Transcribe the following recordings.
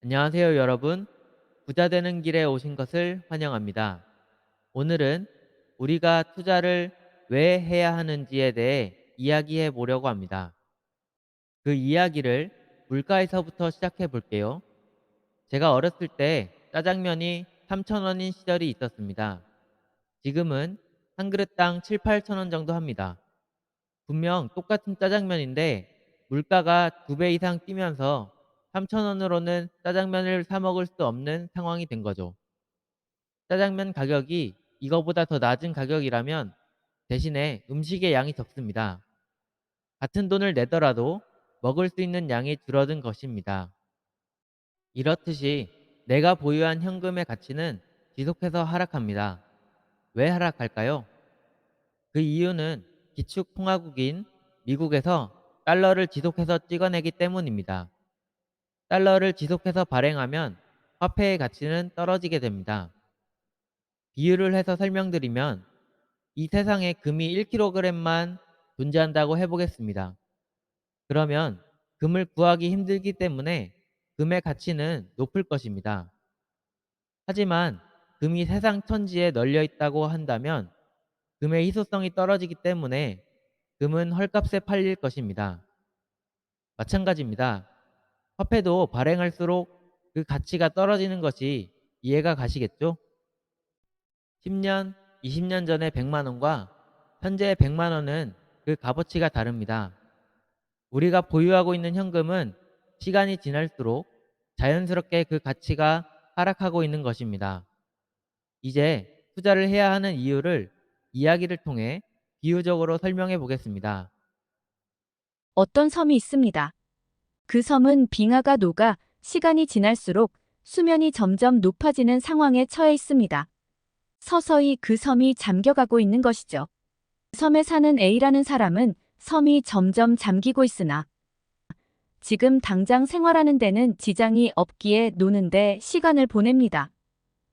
안녕하세요, 여러분. 부자 되는 길에 오신 것을 환영합니다. 오늘은 우리가 투자를 왜 해야 하는지에 대해 이야기해 보려고 합니다. 그 이야기를 물가에서부터 시작해 볼게요. 제가 어렸을 때 짜장면이 3,000원인 시절이 있었습니다. 지금은 한 그릇당 7, 8천 원 정도 합니다. 분명 똑같은 짜장면인데 물가가 2배 이상 뛰면서 3,000원으로는 짜장면을 사 먹을 수 없는 상황이 된 거죠. 짜장면 가격이 이거보다 더 낮은 가격이라면 대신에 음식의 양이 적습니다. 같은 돈을 내더라도 먹을 수 있는 양이 줄어든 것입니다. 이렇듯이 내가 보유한 현금의 가치는 지속해서 하락합니다. 왜 하락할까요? 그 이유는 기축 통화국인 미국에서 달러를 지속해서 찍어내기 때문입니다. 달러를 지속해서 발행하면 화폐의 가치는 떨어지게 됩니다. 비유를 해서 설명드리면 이 세상에 금이 1kg만 존재한다고 해보겠습니다. 그러면 금을 구하기 힘들기 때문에 금의 가치는 높을 것입니다. 하지만 금이 세상 천지에 널려 있다고 한다면 금의 희소성이 떨어지기 때문에 금은 헐값에 팔릴 것입니다. 마찬가지입니다. 화폐도 발행할수록 그 가치가 떨어지는 것이 이해가 가시겠죠? 10년, 20년 전에 100만 원과 현재 100만 원은 그 값어치가 다릅니다. 우리가 보유하고 있는 현금은 시간이 지날수록 자연스럽게 그 가치가 하락하고 있는 것입니다. 이제 투자를 해야 하는 이유를 이야기를 통해 비유적으로 설명해 보겠습니다. 어떤 섬이 있습니다. 그 섬은 빙하가 녹아 시간이 지날수록 수면이 점점 높아지는 상황에 처해 있습니다. 서서히 그 섬이 잠겨가고 있는 것이죠. 섬에 사는 A라는 사람은 섬이 점점 잠기고 있으나 지금 당장 생활하는 데는 지장이 없기에 노는데 시간을 보냅니다.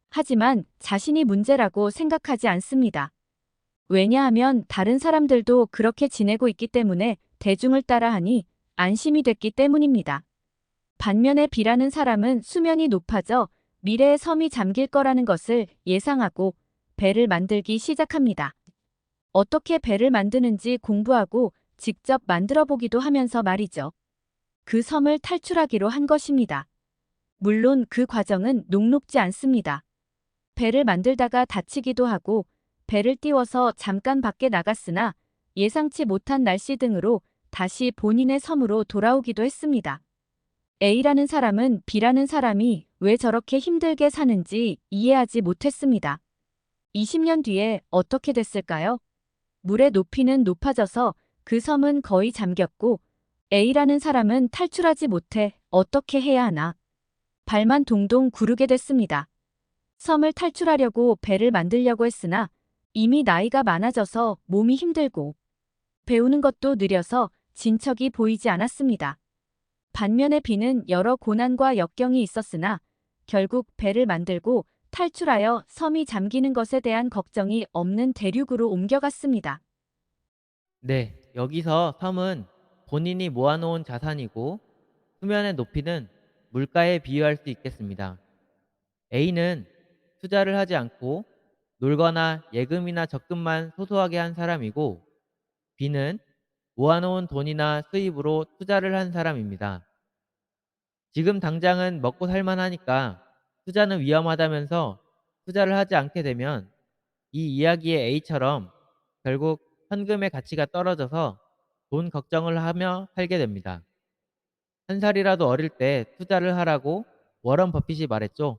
하지만 자신이 문제라고 생각하지 않습니다. 왜냐하면 다른 사람들도 그렇게 지내고 있기 때문에 대중을 따라하니 안심이 됐기 때문입니다. 반면에 B라는 사람은 수면이 높아져 미래의 섬이 잠길 거라는 것을 예상하고 배를 만들기 시작합니다. 어떻게 배를 만드는지 공부하고 직접 만들어 보기도 하면서 말이죠. 그 섬을 탈출하기로 한 것입니다. 물론 그 과정은 녹록지 않습니다. 배를 만들다가 다치기도 하고 배를 띄워서 잠깐 밖에 나갔으나 예상치 못한 날씨 등으로 다시 본인의 섬으로 돌아오기도 했습니다. A라는 사람은 B라는 사람이 왜 저렇게 힘들게 사는지 이해하지 못했습니다. 20년 뒤에 어떻게 됐을까요? 물의 높이는 높아져서 그 섬은 거의 잠겼고 A라는 사람은 탈출하지 못해 어떻게 해야 하나 발만 동동 구르게 됐습니다. 섬을 탈출하려고 배를 만들려고 했으나 이미 나이가 많아져서 몸이 힘들고 배우는 것도 느려서 진척이 보이지 않았습니다. 반면에 B는 여러 고난과 역경이 있었으나 결국 배를 만들고 탈출하여 섬이 잠기는 것에 대한 걱정이 없는 대륙으로 옮겨갔습니다. 네, 여기서 섬은 본인이 모아놓은 자산이고 수면의 높이는 물가에 비유할 수 있겠습니다. A는 투자를 하지 않고 놀거나 예금이나 적금만 소소하게 한 사람이고 B는 모아놓은 돈이나 수입으로 투자를 한 사람입니다. 지금 당장은 먹고 살만하니까 투자는 위험하다면서 투자를 하지 않게 되면 이 이야기의 A처럼 결국 현금의 가치가 떨어져서 돈 걱정을 하며 살게 됩니다. 한 살이라도 어릴 때 투자를 하라고 워런 버핏이 말했죠.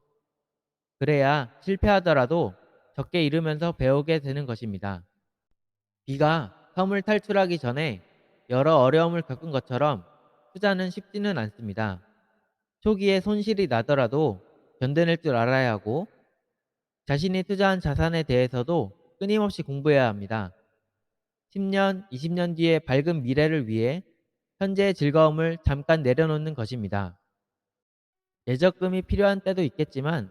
그래야 실패하더라도 적게 잃으면서 배우게 되는 것입니다. B가 섬을 탈출하기 전에 여러 어려움을 겪은 것처럼 투자는 쉽지는 않습니다. 초기에 손실이 나더라도 견뎌낼 줄 알아야 하고 자신이 투자한 자산에 대해서도 끊임없이 공부해야 합니다. 10년, 20년 뒤의 밝은 미래를 위해 현재의 즐거움을 잠깐 내려놓는 것입니다. 예적금이 필요한 때도 있겠지만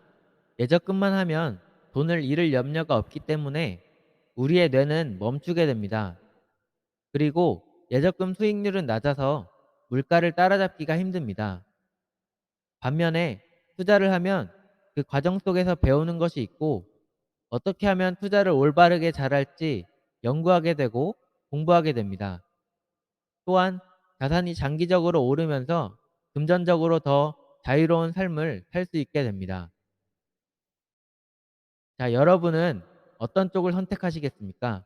예적금만 하면 돈을 잃을 염려가 없기 때문에 우리의 뇌는 멈추게 됩니다. 그리고 예적금 수익률은 낮아서 물가를 따라잡기가 힘듭니다. 반면에 투자를 하면 그 과정 속에서 배우는 것이 있고 어떻게 하면 투자를 올바르게 잘할지 연구하게 되고 공부하게 됩니다. 또한 자산이 장기적으로 오르면서 금전적으로 더 자유로운 삶을 살 수 있게 됩니다. 자, 여러분은 어떤 쪽을 선택하시겠습니까?